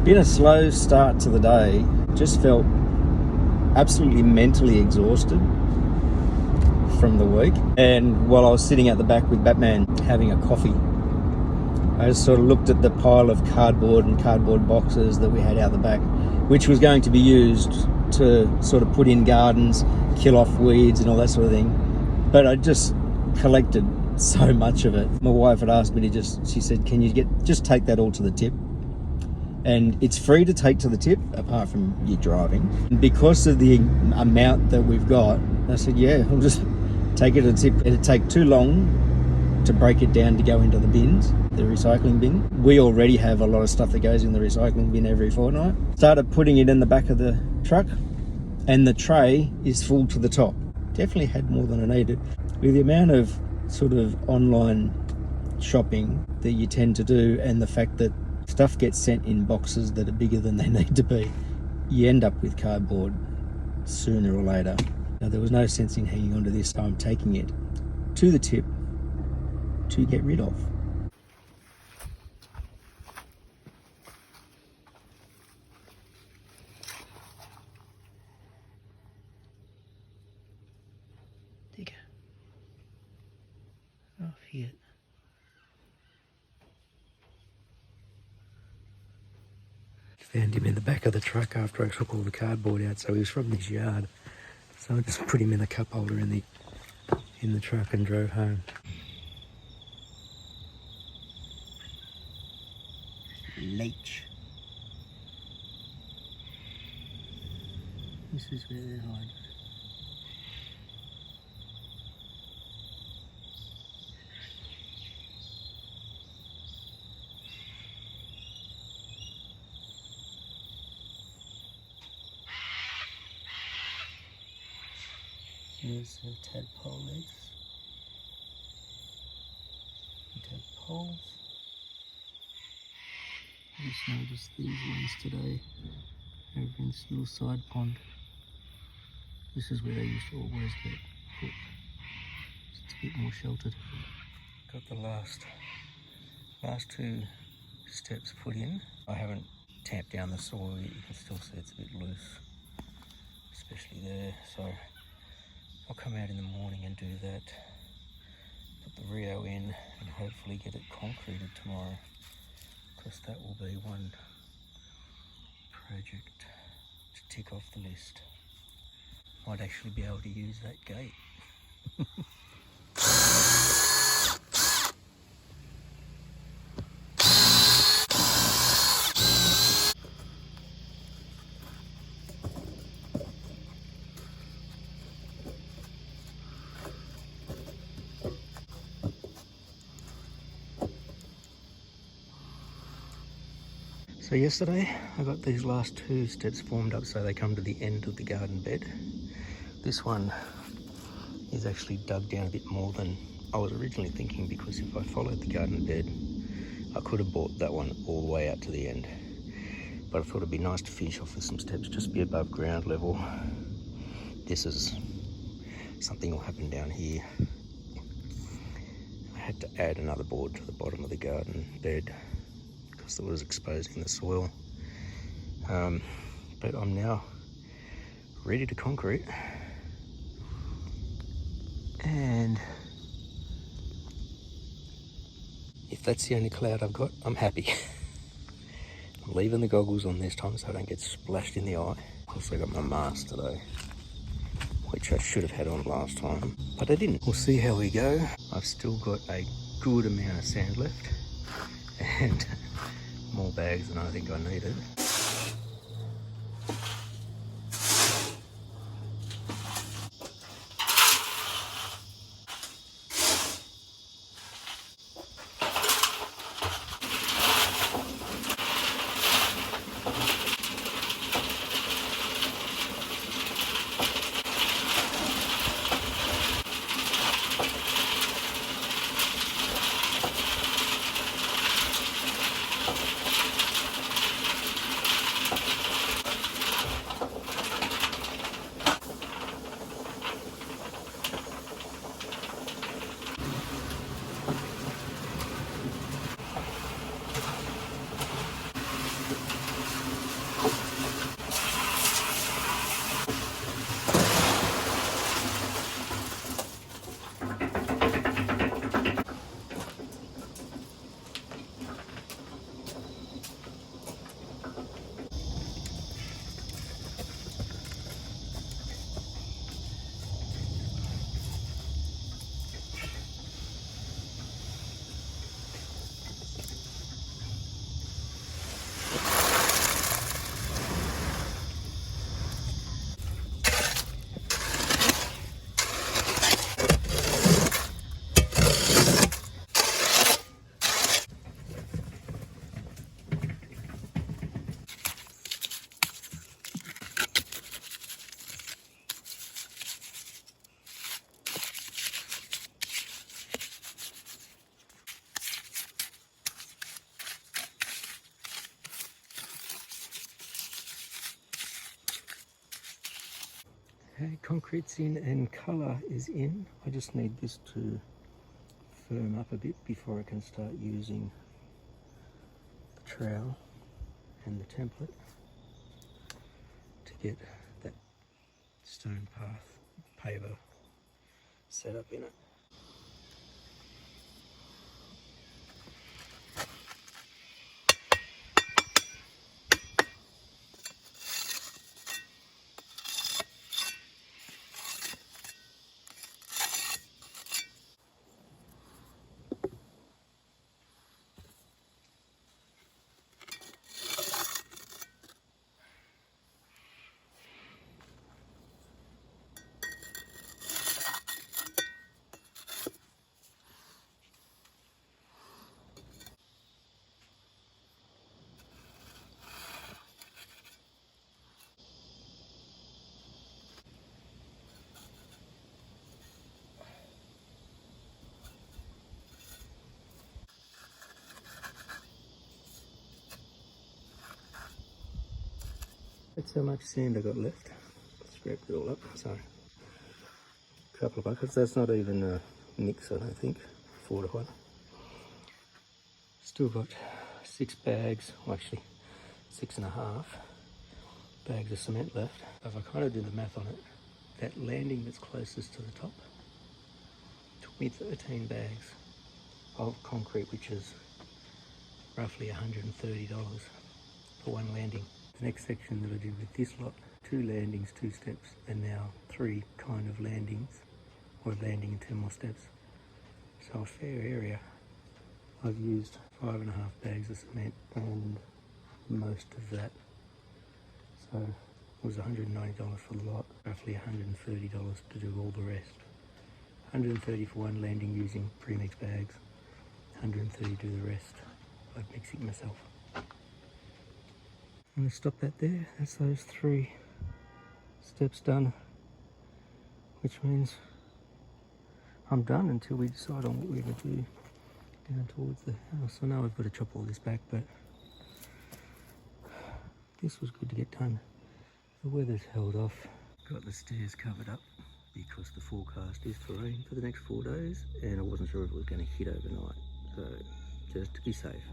Been a slow start to the day. Just felt absolutely mentally exhausted from the week. And while I was sitting at the back with Batman having a coffee, I just sort of looked at the pile of cardboard and cardboard boxes that we had out the back, which was going to be used to sort of put in gardens, kill off weeds and all that sort of thing. But I just collected so much of it. My wife had asked me to she said, can you just take that all to the tip? And it's free to take to the tip, apart from you driving. And because of the amount that we've got, I said, yeah, I'll just take it to the tip. It'd take too long to break it down to go into the bins, the recycling bin. We already have a lot of stuff that goes in the recycling bin every fortnight. Started putting it in the back of the truck, and the tray is full to the top. Definitely had more than I needed. With the amount of sort of online shopping that you tend to do, and the fact that stuff gets sent in boxes that are bigger than they need to be, you end up with cardboard sooner or later. Now, there was no sense in hanging on to this, so I'm taking it to the tip to get rid of. Digger. Off here. Found him in the back of the truck after I took all the cardboard out, so he was from this yard. So I just put him in the cup holder in the truck and drove home. Leech. This is where they're hiding. Here's the tadpole eggs. Tadpoles. I just noticed these ones today over in this little side pond. This is where they used to always get hooked. It's a bit more sheltered. Got the last two steps put in. I haven't tamped down the soil. You can still see it's a bit loose, especially there. So I'll come out in the morning and do that. Put the Rio in and hopefully get it concreted tomorrow, because that will be one project to tick off the list. Might actually be able to use that gate. So yesterday I got these last two steps formed up so they come to the end of the garden bed. This one is actually dug down a bit more than I was originally thinking, because if I followed the garden bed I could have brought that one all the way out to the end. But I thought it'd be nice to finish off with some steps just be above ground level. This is something will happen down here. I had to add another board to the bottom of the garden bed because it was exposing the soil. But I'm now ready to concrete, and if that's the only cloud I've got, I'm happy. I'm leaving the goggles on this time so I don't get splashed in the eye. Also got my mask today, which I should have had on last time, but I didn't. We'll see how we go. I've still got a good amount of sand left and more bags than I think I needed. Okay, concrete's in and colour is in. I just need this to firm up a bit before I can start using the trowel and the template to get that stone path paver set up in it. That's how much sand I got left. Scraped it all up. So, a couple of buckets. That's not even a mix, I don't think. 4 to 1. Still got 6 bags, well actually 6.5 bags of cement left. If I kind of do the math on it, that landing that's closest to the top took me 13 bags of concrete, which is roughly $130 for one landing. The next section that I did with this lot, 2 landings, 2 steps, and now 3 kind of landings, or a landing and 10 more steps. So a fair area. I've used 5.5 bags of cement and most of that. So it was $190 for the lot, roughly $130 to do all the rest. $130 for one landing using pre-mix bags, $130 to do the rest by mixing myself. I'm going to stop that there. That's those 3 steps done, which means I'm done until we decide on what we're going to do down towards the house. I know I've got to chop all this back, but this was good to get done. The weather's held off. Got the stairs covered up because the forecast is for rain for the next 4 days, and I wasn't sure if it was going to hit overnight, so just to be safe.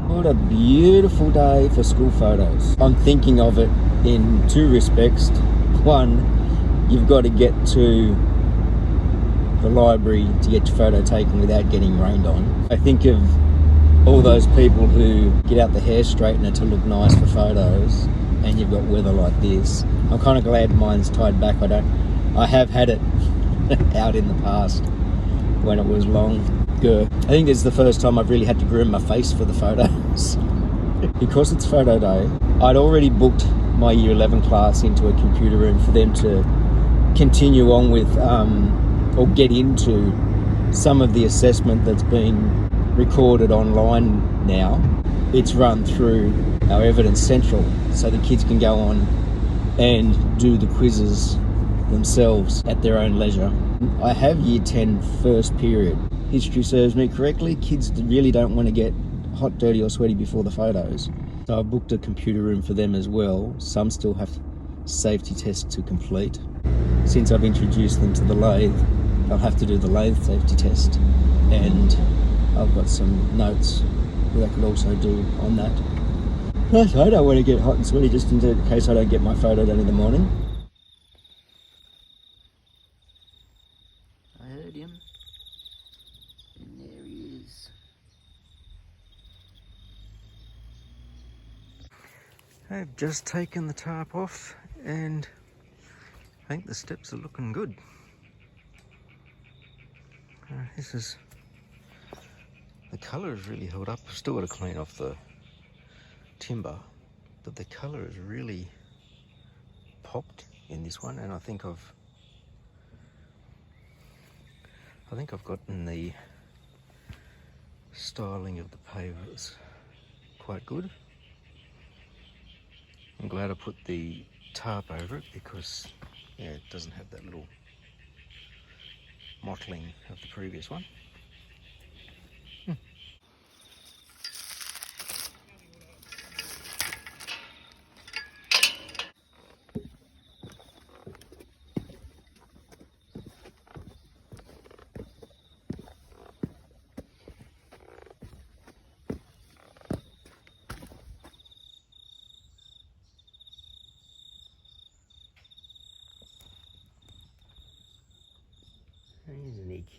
What a beautiful day for school photos. I'm thinking of it in 2 respects. One, you've got to get to the library to get your photo taken without getting rained on. I think of all those people who get out the hair straightener to look nice for photos, and you've got weather like this. I'm kind of glad mine's tied back. I have had it out in the past when it was long. I think this is the first time I've really had to groom my face for the photos. Because it's photo day, I'd already booked my year 11 class into a computer room for them to continue on with or get into some of the assessment that's been recorded online now. It's run through our Evidence Central, so the kids can go on and do the quizzes themselves at their own leisure. I have year 10 first period. History serves me correctly. Kids really don't want to get hot, dirty or sweaty before the photos. So I booked a computer room for them as well. Some still have safety tests to complete. Since I've introduced them to the lathe, they'll have to do the lathe safety test. And I've got some notes that I could also do on that. Plus, I don't want to get hot and sweaty just in case I don't get my photo done in the morning. I heard him. And there he is. I've just taken the tarp off and I think the steps are looking good. The colour is really held up. I've still got to clean off the timber, but the colour is really popped in this one, and I think I've gotten the styling of the pavers quite good. I'm glad I put the tarp over it because it doesn't have that little mottling of the previous one.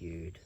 skewed.